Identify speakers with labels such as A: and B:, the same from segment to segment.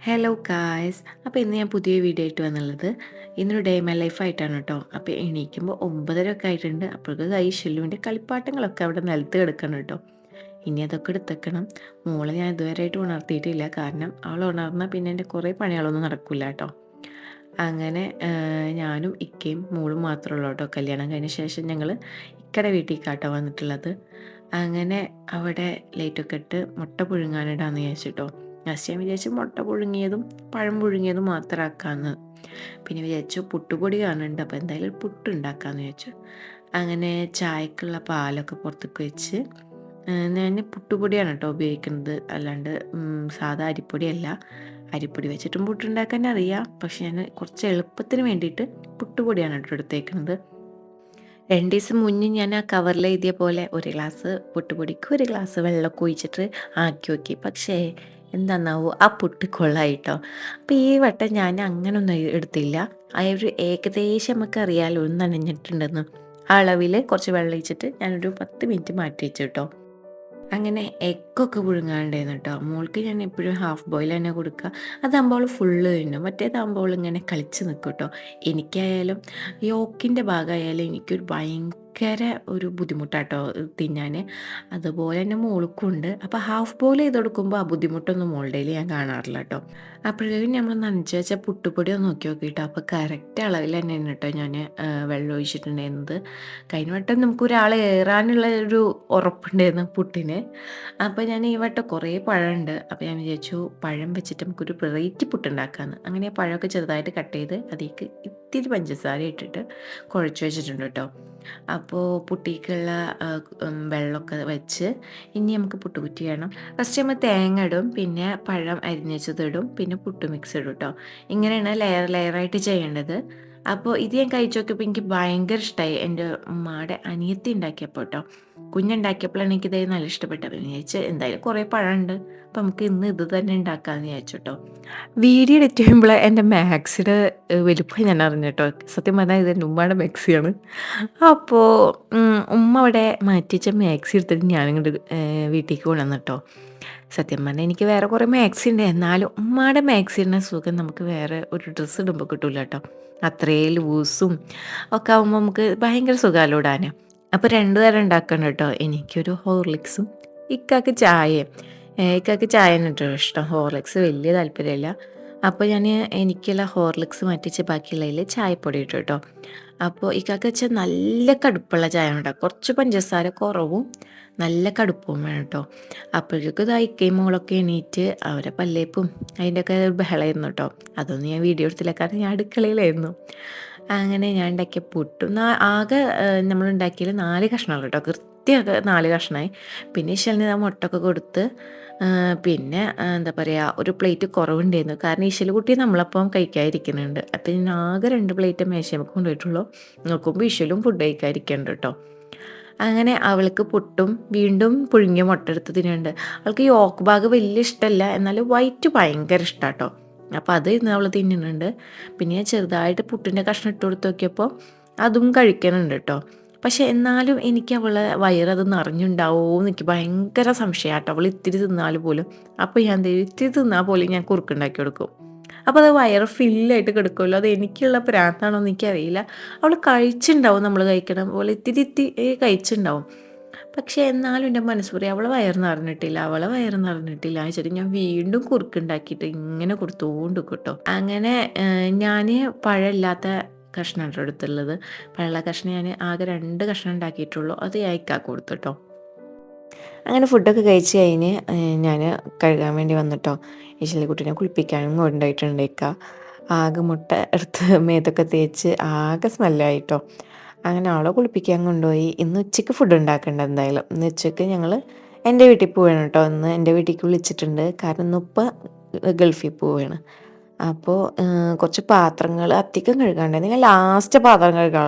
A: Hello guys. അപ്പോൾ ഇന്ന് ഞാൻ പുതിയ വീഡിയോ ആയിട്ട് വന്നുള്ളത് ഇന്നൊരു ഡേ മൈ ലൈഫ് ആയിട്ടാണ് കേട്ടോ. അപ്പോൾ എണീക്കുമ്പോൾ 9:30 ഒക്കെ ആയിട്ടുണ്ട്. അപ്പോഴേക്ക് കൈ ഷെല്ലുവിൻ്റെ കളിപ്പാട്ടങ്ങളൊക്കെ അവിടെ നിലത്ത് കിടക്കണം കേട്ടോ. ഇനി അതൊക്കെ എടുത്തേക്കണം. മോളെ ഞാൻ ഇതുവരെയായിട്ട് ഉണർത്തിയിട്ടില്ല, കാരണം അവൾ ഉണർന്നാൽ പിന്നെ എൻ്റെ കുറേ പണികളൊന്നും നടക്കില്ല കേട്ടോ. അങ്ങനെ ഞാനും ഇക്കയും മോളും മാത്രമേ ഉള്ളൂ കേട്ടോ. കല്യാണം കഴിഞ്ഞ ശേഷം ഞങ്ങൾ ഇക്കയുടെ വീട്ടിലേക്കാട്ടോ വന്നിട്ടുള്ളത്. അങ്ങനെ അവിടെ ലൈറ്റൊക്കെ ഇട്ട് മുട്ട പുഴുങ്ങാനിടാന്ന് വിചാരിച്ചിട്ടോ. ലാസ്റ്റ് ഞാൻ വിചാരിച്ചു മുട്ട പുഴുങ്ങിയതും പഴം പുഴുങ്ങിയതും മാത്രം ആക്കാമെന്ന്. പിന്നെ വിചാരിച്ചു പുട്ടുപൊടി കാണുന്നുണ്ട്, അപ്പോൾ എന്തായാലും പുട്ട് ഉണ്ടാക്കാമെന്ന് വിചാരിച്ചു. അങ്ങനെ ചായക്കുള്ള പാലൊക്കെ പുറത്തേക്ക് വെച്ച് ഞാൻ പുട്ടുപൊടിയാണ് കേട്ടോ ഉപയോഗിക്കുന്നത്, അല്ലാണ്ട് സാധാ അരിപ്പൊടിയല്ല. അരിപ്പൊടി വെച്ചിട്ടും പുട്ടുണ്ടാക്കാൻ അറിയാം, പക്ഷെ ഞാൻ കുറച്ച് എളുപ്പത്തിന് വേണ്ടിയിട്ട് പുട്ടുപൊടിയാണ് കേട്ടോ എടുത്തേക്കുന്നത്. 2 ദിവസം മുന്നേ ഞാൻ ആ കവറിൽ എഴുതിയ പോലെ ഒരു ഗ്ലാസ് പുട്ടുപൊടിക്ക് ഒരു ഗ്ലാസ് വെള്ളമൊക്കെ ഒഴിച്ചിട്ട് ആക്കി നോക്കി. പക്ഷേ എന്താന്നാവോ ആ പുട്ട് കൊള്ളായിട്ടോ. അപ്പോൾ ഈ വട്ടം ഞാൻ അങ്ങനൊന്നും എടുത്തില്ല. ആ ഒരു ഏകദേശം നമുക്കറിയാമല്ലോ ഒന്ന് നനഞ്ഞിട്ടുണ്ടെന്ന്. ആ അളവിൽ കുറച്ച് വെള്ളം ഒഴിച്ചിട്ട് ഞാനൊരു 10 മിനിറ്റ് മാറ്റി വെച്ചു കേട്ടോ. അങ്ങനെ എഗ്ഗൊക്കെ പുഴുങ്ങാണ്ടായിരുന്നു കേട്ടോ. മോൾക്ക് ഞാൻ എപ്പോഴും ഹാഫ് ബോയിൽ തന്നെ കൊടുക്കുക. അതാകുമ്പോൾ അവൾ ഫുള്ള് തിന്നും. മറ്റേതാകുമ്പോൾ ഇങ്ങനെ കളിച്ച് നിൽക്കും കേട്ടോ. എനിക്കായാലും യോക്കിൻ്റെ ഭാഗമായാലും എനിക്കൊരു ഒരു ബുദ്ധിമുട്ടാട്ടോ തിന്നാൻ. അതുപോലെ തന്നെ മോൾക്കും ഉണ്ട്. അപ്പോൾ ഹാഫ് ബോയിൽ ചെയ്ത് കൊടുക്കുമ്പോൾ ആ ബുദ്ധിമുട്ടൊന്നും മോളുടെ ഞാൻ കാണാറില്ല കേട്ടോ. അപ്പോഴേക്കും നമ്മൾ നനച്ച് വെച്ച പുട്ടുപൊടി ഒന്ന് നോക്കി നോക്കിയിട്ടോ. അപ്പോൾ കറക്റ്റ് അളവിൽ തന്നെയാണ് കേട്ടോ ഞാൻ വെള്ളം ഒഴിച്ചിട്ടുണ്ടായിരുന്നത്. കഴിഞ്ഞ വട്ടം നമുക്ക് ഒരാൾ ഏറാനുള്ള ഒരു ഉറപ്പുണ്ടായിരുന്നു പുട്ടിന്. അപ്പോൾ ഞാൻ ഈ വട്ടം കുറേ പഴമുണ്ട്. അപ്പോൾ ഞാൻ വിചാരിച്ചു പഴം വെച്ചിട്ട് നമുക്കൊരു വെറൈറ്റി പുട്ടുണ്ടാക്കാമെന്ന്. അങ്ങനെ പഴമൊക്കെ ചെറുതായിട്ട് കട്ട് ചെയ്ത് അതിലേക്ക് ഇത്തിരി പഞ്ചസാര ഇട്ടിട്ട് കുഴച്ച് വെച്ചിട്ടുണ്ട് കേട്ടോ. അപ്പോൾ പുട്ടിക്കുള്ള വെള്ളമൊക്കെ വെച്ച് ഇനി നമുക്ക് പുട്ടുകുറ്റി വേണം. ഫസ്റ്റ് നമ്മൾ തേങ്ങ ഇടും, പിന്നെ പഴം അരിഞ്ഞിച്ചതിടും, പിന്നെ പുട്ട് മിക്സ് ഇടും കേട്ടോ. ഇങ്ങനെയാണ് ലെയറായിട്ട് ചെയ്യേണ്ടത്. അപ്പോൾ ഇത് ഞാൻ കഴിച്ചു നോക്കിയപ്പോൾ എനിക്ക് ഭയങ്കര ഇഷ്ടമായി. എൻ്റെ ഉമ്മയുടെ അനിയത്തി ഉണ്ടാക്കിയപ്പോൾ കേട്ടോ. കുഞ്ഞുണ്ടാക്കിയപ്പോഴാണ് എനിക്കിത് നല്ല ഇഷ്ടപ്പെട്ടത്. അപ്പോൾ വിചാരിച്ചു എന്തായാലും കുറേ പഴമുണ്ട്, അപ്പോൾ നമുക്ക് ഇന്ന് ഇത് തന്നെ ഉണ്ടാക്കാമെന്ന് വിചാരിച്ചു കേട്ടോ. വീഡിയോ എഡിറ്റ് ചെയ്യുമ്പോൾ എൻ്റെ മാക്സിയുടെ വലുപ്പം ഞാൻ അറിഞ്ഞു കേട്ടോ. സത്യം പറഞ്ഞാൽ ഇത് എൻ്റെ ഉമ്മയുടെ മാക്സിയാണ്. അപ്പോൾ ഉമ്മ അവിടെ മാറ്റിച്ച മാക്സി എടുത്തിട്ട് ഞാനിങ്ങോട്ട് വീട്ടിലേക്ക് കൊണ്ടുവന്നു കേട്ടോ. സത്യം പറഞ്ഞാൽ എനിക്ക് വേറെ കുറേ മാക്സി ഉണ്ട്, എന്നാലും ഉമ്മയുടെ മാക്സിയുടെ സുഖം നമുക്ക് വേറെ ഒരു ഡ്രസ്സ് ഇടുമ്പോൾ കിട്ടില്ല കേട്ടോ. അത്രയും ലൂസും ഒക്കെ ആകുമ്പോൾ നമുക്ക് ഭയങ്കര സുഖമല്ലോ ഇടാൻ. അപ്പോൾ 2 തരം ഉണ്ടാക്കണം കേട്ടോ. എനിക്കൊരു ഹോർലിക്സും ഇക്കാക്ക് ചായയും. ഇക്കാക്ക് ചായ കേട്ടോ ഇഷ്ടം, ഹോർലിക്സ് വലിയ താല്പര്യമില്ല. അപ്പോൾ ഞാൻ എനിക്കുള്ള ഹോർലിക്സ് മാറ്റിച്ച് ബാക്കിയുള്ളതിൽ ചായപ്പൊടി ഇട്ടു കേട്ടോ. അപ്പോൾ ഇക്കാക്ക് വെച്ചാൽ നല്ല കടുപ്പുള്ള ചായ ഉണ്ടാകും, കുറച്ച് പഞ്ചസാര കുറവും നല്ല കടുപ്പവും വേണം കേട്ടോ. അപ്പോഴേക്കും ഇത് ഇക്കയും മോളൊക്കെ എണീറ്റ് അവരെ പല്ലേപ്പും അതിൻ്റെയൊക്കെ ബഹളമായിരുന്നു കേട്ടോ. അതൊന്നും ഞാൻ വീഡിയോ എടുത്തില്ല, കാരണം ഞാൻ അടുക്കളയിലായിരുന്നു. അങ്ങനെ ഞാൻ ഉണ്ടാക്കിയ പുട്ടും ആകെ നമ്മളുണ്ടാക്കിയതിൽ 4 കഷ്ണങ്ങൾ കേട്ടോ, കൃത്യമൊക്കെ 4 കഷ്ണമായി. പിന്നെ ഇശലിന് ആ മുട്ടൊക്കെ കൊടുത്ത് പിന്നെ എന്താ പറയുക, ഒരു പ്ലേറ്റ് കുറവുണ്ടായിരുന്നു, കാരണം ഇശല് കുട്ടി നമ്മളപ്പം കഴിക്കാതിരിക്കുന്നുണ്ട്. അപ്പം ഞാൻ ആകെ 2 പ്ലേറ്റ് മേശയ്ക്ക് കൊണ്ടുപോയിട്ടുള്ളൂ. നോക്കുമ്പോൾ ഇശലും ഫുഡ് കഴിക്കാതിരിക്കുന്നുണ്ട് കേട്ടോ. അങ്ങനെ അവൾക്ക് പുട്ടും വീണ്ടും പുഴുങ്ങിയ മുട്ട എടുത്ത് തിന്നുന്നുണ്ട്. അവൾക്ക് യോക്ക് ഭാഗം വലിയ ഇഷ്ടമല്ല, എന്നാലും വൈറ്റ് ഭയങ്കര ഇഷ്ടമാണ് കേട്ടോ. അപ്പോൾ അത് ഇന്ന് അവൾ തിന്നുന്നുണ്ട്. പിന്നെ ഞാൻ ചെറുതായിട്ട് പുട്ടിൻ്റെ കഷ്ണം ഇട്ട് കൊടുത്ത് നോക്കിയപ്പോൾ അതും കഴിക്കുന്നുണ്ട് കേട്ടോ. പക്ഷേ എന്നാലും എനിക്ക് അവളെ വയറത് നിറഞ്ഞുണ്ടാവുമോ എന്ന് എനിക്ക് ഭയങ്കര സംശയമാട്ടോ. അവൾ ഇത്തിരി തിന്നാൽ പോലും, അപ്പോൾ ഞാൻ ഇത്തിരി തിന്നാൽ പോലും ഞാൻ കുറുക്കുണ്ടാക്കി കൊടുക്കും. അപ്പോൾ അത് വയറ് ഫില്ലായിട്ട് കിടക്കുമല്ലോ. അത് എനിക്കുള്ള പ്രാന്താണോ എന്ന് എനിക്കറിയില്ല. അവൾ കഴിച്ചിട്ടുണ്ടാവും, നമ്മൾ കഴിക്കണം പോലെ ഇത്തിരി കഴിച്ചിട്ടുണ്ടാവും. പക്ഷേ എന്നാലും എൻ്റെ മനസ്സ് പറയും അവളെ വയറ് നിറഞ്ഞിട്ടില്ല വെച്ചിട്ട് ഞാൻ വീണ്ടും കുറുക്കുണ്ടാക്കിയിട്ട് ഇങ്ങനെ കൊടുത്തുകൊണ്ട് കേട്ടോ. അങ്ങനെ ഞാൻ പഴമില്ലാത്ത കഷ്ണമാണ് എടുത്തുള്ളത്. പഴമുള്ള കഷ്ണം ഞാൻ ആകെ 2 കഷ്ണം ഉണ്ടാക്കിയിട്ടുള്ളൂ, അത് ഞാൻ ഇക്കാക്ക് കൊടുത്തു കേട്ടോ. അങ്ങനെ ഫുഡൊക്കെ കഴിച്ച് കഴിഞ്ഞ് ഞാൻ കഴുകാൻ വേണ്ടി വന്നിട്ടോ. കുട്ടീനെ കുളിപ്പിക്കാനും കൊണ്ടുപോയിട്ടുണ്ട് ഇക്ക. ആകെ മുട്ട എടുത്ത് മേത്തൊക്കെ തേച്ച് ആകെ സ്മെല്ലായിട്ടോ. അങ്ങനെ അവളെ കുളിപ്പിക്കാൻ കൊണ്ടുപോയി. ഇന്ന് ഉച്ചയ്ക്ക് ഫുഡ് ഉണ്ടാക്കേണ്ട എന്തായാലും. ഇന്ന് ഉച്ചയ്ക്ക് ഞങ്ങൾ എൻ്റെ വീട്ടിൽ പോവുകയാണ് കേട്ടോ. ഇന്ന് എൻ്റെ വീട്ടിലേക്ക് വിളിച്ചിട്ടുണ്ട്, കാരണം ഇന്നിപ്പോൾ ഗൾഫിൽ പോവുകയാണ്. അപ്പോൾ കുറച്ച് പാത്രങ്ങൾ അധികം കഴുകാണ്ടായിരുന്നു. ഞാൻ ലാസ്റ്റ് പാത്രം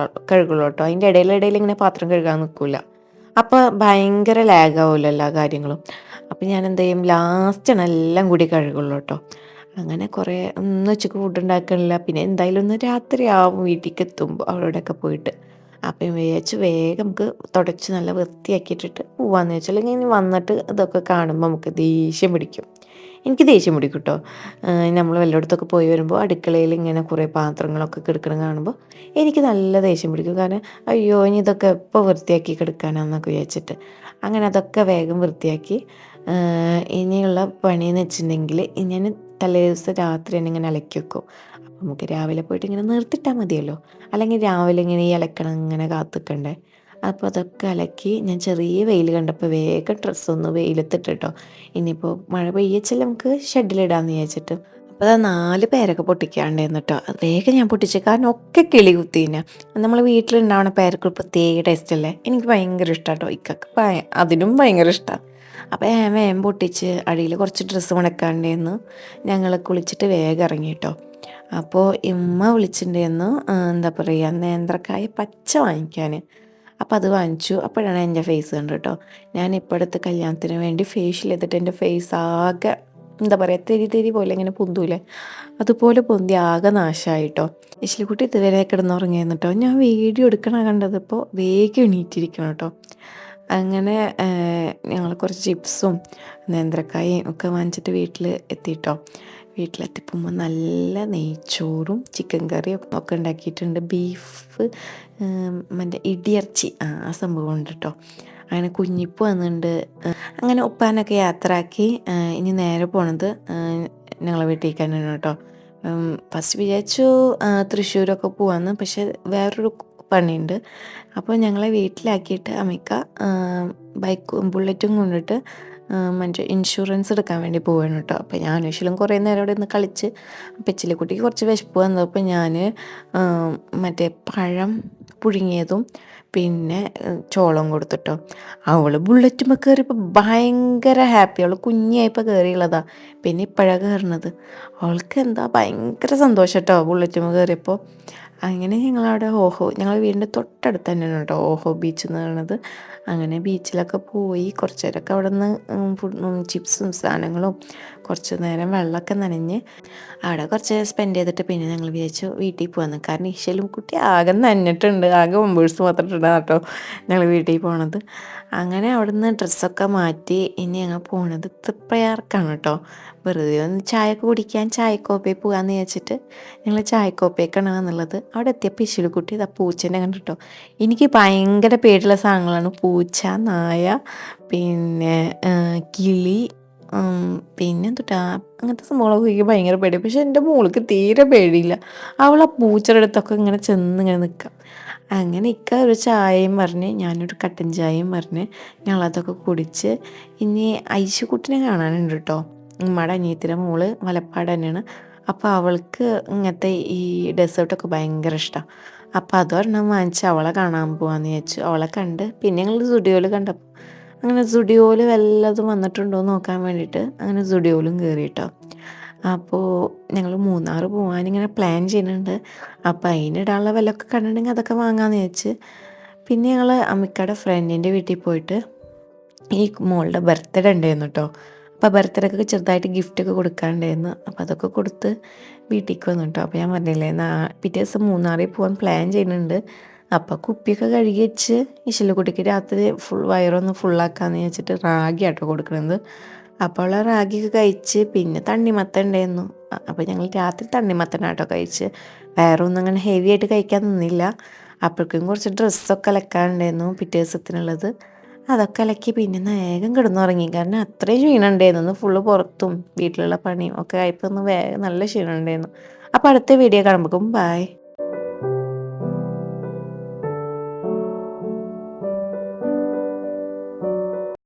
A: കഴുകുള്ളൂ കേട്ടോ. അതിൻ്റെ ഇടയിൽ ഇങ്ങനെ പാത്രം കഴുകാൻ നിൽക്കില്ല. അപ്പോൾ ഭയങ്കര ലാഗാവുമല്ലോ എല്ലാ കാര്യങ്ങളും. അപ്പോൾ ഞാൻ എന്ത് ചെയ്യും, ലാസ്റ്റാണ് എല്ലാം കൂടി കഴുകുള്ളൂ കേട്ടോ. അങ്ങനെ കുറേ ഒന്നും ഉച്ചയ്ക്ക് ഫുഡ് ഉണ്ടാക്കണില്ല. പിന്നെ എന്തായാലും ഒന്ന് രാത്രിയാവും വീട്ടിലേക്ക് എത്തുമ്പോൾ അവിടെയൊക്കെ പോയിട്ട്. അപ്പം വിചാരിച്ച് വേഗം നമുക്ക് തുടച്ച് നല്ല വൃത്തിയാക്കിയിട്ടിട്ട് പോവാന്ന് വെച്ചാൽ, ഇങ്ങനെ വന്നിട്ട് ഇതൊക്കെ കാണുമ്പോൾ നമുക്ക് ദേഷ്യം പിടിക്കും. എനിക്ക് ദേഷ്യം പിടിക്കും കേട്ടോ. നമ്മൾ വല്ലയിടത്തൊക്കെ പോയി വരുമ്പോൾ അടുക്കളയിൽ ഇങ്ങനെ കുറേ പാത്രങ്ങളൊക്കെ കിടക്കണം കാണുമ്പോൾ എനിക്ക് നല്ല ദേഷ്യം പിടിക്കും. കാരണം അയ്യോ ഇനി ഇതൊക്കെ എപ്പോൾ വൃത്തിയാക്കി കിടക്കാനാന്നൊക്കെ വിചാരിച്ചിട്ട് അങ്ങനെ അതൊക്കെ വേഗം വൃത്തിയാക്കി ഇനിയുള്ള പണിയെന്ന് വെച്ചിട്ടുണ്ടെങ്കിൽ ഞാൻ തലേ ദിവസം രാത്രി തന്നെ ഇങ്ങനെ അലക്കി വെക്കും. അപ്പം നമുക്ക് രാവിലെ പോയിട്ട് ഇങ്ങനെ നിർത്തിയിട്ടാൽ മതിയല്ലോ. അല്ലെങ്കിൽ രാവിലെ ഇങ്ങനെ ഈ അലക്കണം ഇങ്ങനെ കാത്തിക്കണ്ടേ. അപ്പോൾ അതൊക്കെ അലക്കി ഞാൻ ചെറിയ വെയിൽ കണ്ടപ്പോൾ വേഗം ഡ്രസ്സൊന്ന് വെയിലത്തിട്ടോ. ഇനിയിപ്പോൾ മഴ പെയ്യച്ചില്ല നമുക്ക് ഷെഡിലിടാമെന്ന് വിചാരിച്ചിട്ട്. അപ്പോൾ അത് 4 പേരൊക്കെ പൊട്ടിക്കാണ്ടായിരുന്നു കേട്ടോ. അത് വേഗം ഞാൻ പൊട്ടിച്ചു. കാരണം ഒക്കെ കിളി കുത്തീന. നമ്മൾ വീട്ടിലുണ്ടാവുന്ന പേരക്ക് ഒരു പ്രത്യേക ടേസ്റ്റ് അല്ലേ. എനിക്ക് ഭയങ്കര ഇഷ്ടമാണ് കേട്ടോ. ഇക്കൊക്കെ അതിനും ഭയങ്കര ഇഷ്ടമാണ്. അപ്പോൾ ഞാൻ വേഗം പൊട്ടിച്ച് അടിയിൽ കുറച്ച് ഡ്രസ്സ് മുടക്കാണ്ടായിരുന്നു. ഞങ്ങൾ കുളിച്ചിട്ട് വേഗം ഇറങ്ങി കേട്ടോ. അപ്പോൾ ഇമ്മ വിളിച്ചിട്ടുണ്ടായിരുന്നു എന്താ പറയുക നേന്ത്രക്കായ പച്ച വാങ്ങിക്കാൻ. അപ്പോൾ അത് വാങ്ങിച്ചു. അപ്പോഴാണ് എൻ്റെ ഫേസ് കണ്ടത് കേട്ടോ. ഞാൻ ഇപ്പോൾ അടുത്ത് കല്യാണത്തിന് വേണ്ടി ഫേഷ്യൽ ചെയ്തിട്ട് എൻ്റെ ഫേസ് ആകെ എന്താ പറയുക തെരി പോലെ ഇങ്ങനെ പൊന്തൂലേ, അതുപോലെ പൊന്തി ആകെ നാശമായിട്ടോ. ഇശ്ലിക്കുട്ടി ഇതുവരെ കിടന്നുറങ്ങിയായിരുന്നു കേട്ടോ. ഞാൻ വീഡിയോ എടുക്കണ കണ്ടതിപ്പോൾ വേഗം എണീറ്റിരിക്കണം കേട്ടോ. അങ്ങനെ ഞങ്ങൾ കുറച്ച് ചിപ്സും നേന്ത്രക്കായയും ഒക്കെ വാങ്ങിച്ചിട്ട് വീട്ടിൽ എത്തിയിട്ടോ. വീട്ടിലെത്തിക്കുമ്പോൾ നല്ല നെയ്ച്ചോറും ചിക്കൻ കറിയും ഒക്കെ ഉണ്ടാക്കിയിട്ടുണ്ട്. ബീഫ് മറ്റേ ഇടിയിറച്ചി ആ സംഭവം ഉണ്ട് കേട്ടോ. അങ്ങനെ കുഞ്ഞിപ്പ് വന്നിട്ടുണ്ട്. അങ്ങനെ ഉപ്പാനൊക്കെ യാത്രയാക്കി ഇനി നേരെ പോണത് ഞങ്ങളെ വീട്ടിലേക്ക് തന്നെയാണ് കേട്ടോ. ഫസ്റ്റ് വിചാരിച്ചു തൃശ്ശൂരൊക്കെ പോവാന്ന്, പക്ഷെ വേറൊരു പണിയുണ്ട്. അപ്പോൾ ഞങ്ങളെ വീട്ടിലാക്കിയിട്ട് അമിക്ക ബുള്ളറ്റും കൊണ്ടിട്ട് മറ്റേ ഇൻഷുറൻസ് എടുക്കാൻ വേണ്ടി പോവുകയാണ് കേട്ടോ. അപ്പോൾ ഞാൻ ആവശ്യം കുറേ നേരം അവിടെ നിന്ന് കളിച്ച് പെച്ചിലിക്കുട്ടിക്ക് കുറച്ച് വിശപ്പ് വന്നപ്പോൾ ഞാൻ മറ്റേ പഴം പുഴുങ്ങിയതും പിന്നെ ചോളം കൊടുത്തിട്ടോ. അവൾ ബുള്ളറ്റുമ്പോൾ കയറിയപ്പോൾ ഭയങ്കര ഹാപ്പി. അവൾ കുഞ്ഞായപ്പോൾ കയറിയുള്ളതാണ്, പിന്നെ ഇപ്പോഴാണ് കയറുന്നത്. അവൾക്ക് എന്താ ഭയങ്കര സന്തോഷം കേട്ടോ ബുള്ളറ്റുമ്പോൾ കയറിയപ്പോൾ. അങ്ങനെ ഞങ്ങളവിടെ ഞങ്ങൾ വീടിൻ്റെ തൊട്ടടുത്ത് തന്നെയാണ് കേട്ടോ ഓഹോ ബീച്ച് എന്ന് പറയുന്നത്. അങ്ങനെ ബീച്ചിലൊക്കെ പോയി കുറച്ച് നേരമൊക്കെ അവിടെ നിന്ന് ചിപ്സും സാധനങ്ങളും കുറച്ച് നേരം വെള്ളമൊക്കെ നനഞ്ഞ് അവിടെ കുറച്ച് സ്പെൻഡ് ചെയ്തിട്ട് പിന്നെ ഞങ്ങൾ വിചാരിച്ചു വീട്ടിൽ പോകാമെന്ന്. കാരണം ഇശലും കുട്ടി ആകെ നനഞ്ഞിട്ടുണ്ട്, ആകെ ഒമ്പേഴ്സ് മാത്രം ഇട്ടിട്ടാണ് കേട്ടോ ഞങ്ങൾ വീട്ടിൽ പോണത്. അങ്ങനെ അവിടെ നിന്ന് ഡ്രസ്സൊക്കെ മാറ്റി ഇനി ഞങ്ങൾ പോണത് തൃപ്രയാർക്കാണ് കേട്ടോ. വെറുതെ ഒന്ന് ചായയൊക്കെ കുടിക്കാൻ ചായക്കോപ്പയിൽ പോകാമെന്ന് വിചാരിച്ചിട്ട് ഞങ്ങൾ ചായക്കോപ്പയ്ക്കാണ് വന്നുള്ളത്. അവിടെ എത്തിയപ്പോൾ ഇശലുക്കുട്ടി ഇതാ പൂച്ചേനെ കണ്ടിട്ടോ. എനിക്ക് ഭയങ്കര പേടിയുള്ള സാധനങ്ങളാണ് പൂച്ച, നായ, പിന്നെ കിളി, പിന്നെ എന്തുട്ടാ അങ്ങനത്തെ സംഭവങ്ങളൊക്കെ എനിക്ക് ഭയങ്കര പേടി. പക്ഷെ എൻ്റെ മോൾക്ക് തീരെ പേടിയില്ല. അവൾ ആ പൂച്ചയുടെ അടുത്തൊക്കെ ഇങ്ങനെ ചെന്ന് ഇങ്ങനെ നിൽക്കാം. അങ്ങനെ ഒരു ചായയും പറഞ്ഞ് ഞാനൊരു കട്ടൻ ചായയും പറഞ്ഞ് ഞങ്ങളതൊക്കെ കുടിച്ച് ഇനി ഐശുക്കുട്ടിനെ കാണാനുണ്ട് കേട്ടോ. ഉമ്മയുടെ അനിയത്തിൻ്റെ മോള് മലപ്പാട് തന്നെയാണ്. അപ്പോൾ അവൾക്ക് ഇങ്ങനത്തെ ഈ ഡെസേർട്ടൊക്കെ ഭയങ്കര ഇഷ്ടമാണ്. അപ്പോൾ അതൊരെണ്ണം വാങ്ങിച്ച് അവളെ കാണാൻ പോകാമെന്ന് വിചാരിച്ചു. അവളെ കണ്ട് പിന്നെ ഞങ്ങൾ സ്റ്റുഡിയോയിൽ കണ്ടപ്പോൾ അങ്ങനെ സ്റ്റുഡിയോയിൽ വല്ലതും വന്നിട്ടുണ്ടോ എന്ന് നോക്കാൻ വേണ്ടിയിട്ട് അങ്ങനെ സ്റ്റുഡിയോയിലും കയറി കേട്ടോ. അപ്പോൾ ഞങ്ങൾ മൂന്നാർ പോകാനിങ്ങനെ പ്ലാൻ ചെയ്യുന്നുണ്ട്. അപ്പോൾ അതിനിടാനുള്ള വിലയൊക്കെ കണ്ടിട്ടുണ്ടെങ്കിൽ അതൊക്കെ വാങ്ങാമെന്ന് വിചാരിച്ച് പിന്നെ ഞങ്ങൾ അമ്മിക്കയുടെ ഫ്രണ്ടിൻ്റെ വീട്ടിൽ പോയിട്ട് ഈ മോളുടെ ബർത്ത്ഡേ ഉണ്ടായിരുന്നു കേട്ടോ. അപ്പോൾ ബർത്ത്ഡേക്കൊക്കെ ചെറുതായിട്ട് ഗിഫ്റ്റൊക്കെ കൊടുക്കാനുണ്ടായിരുന്നു. അപ്പോൾ അതൊക്കെ കൊടുത്ത് വീട്ടിലേക്ക് വന്നു കേട്ടോ. അപ്പോൾ ഞാൻ പറഞ്ഞില്ലേ പിറ്റേ ദിവസം മൂന്നാറിൽ പോകാൻ പ്ലാൻ ചെയ്യുന്നുണ്ട്. അപ്പോൾ കുപ്പിയൊക്കെ കഴുകി വെച്ച് ഇശലുകുട്ടിക്ക് രാത്രി വയറൊന്ന് ഫുള്ളാക്കാമെന്ന് വെച്ചിട്ട് റാഗി ആട്ടോ കൊടുക്കുന്നത്. അപ്പോൾ ആ റാഗിയൊക്കെ കഴിച്ച് പിന്നെ തണ്ണിമത്തൻ ഉണ്ടായിരുന്നു. അപ്പോൾ ഞങ്ങൾ രാത്രി തണ്ണിമത്തനാട്ടോ കഴിച്ച്. വേറെ ഒന്നും അങ്ങനെ ഹെവി ആയിട്ട് കഴിക്കാൻ നിന്നില്ല. അപ്പോഴേക്കും കുറച്ച് ഡ്രസ്സൊക്കെ അലക്കാനുണ്ടായിരുന്നു പിറ്റേ ദിവസത്തിനുള്ളത്. അതൊക്കെ അലക്കി പിന്നെ വേഗം കിടന്നുറങ്ങി. കാരണം അത്രയും ക്ഷീണം ഉണ്ടായിരുന്നു. ഫുള്ള് പുറത്തും വീട്ടിലുള്ള പണിയും ഒക്കെ ആയപ്പോൾ ഒന്ന് വേഗം നല്ല ക്ഷീണം ഉണ്ടായിരുന്നു. അപ്പോൾ അടുത്ത വീഡിയോ കാണുമ്പോഴേക്കും ബൈ.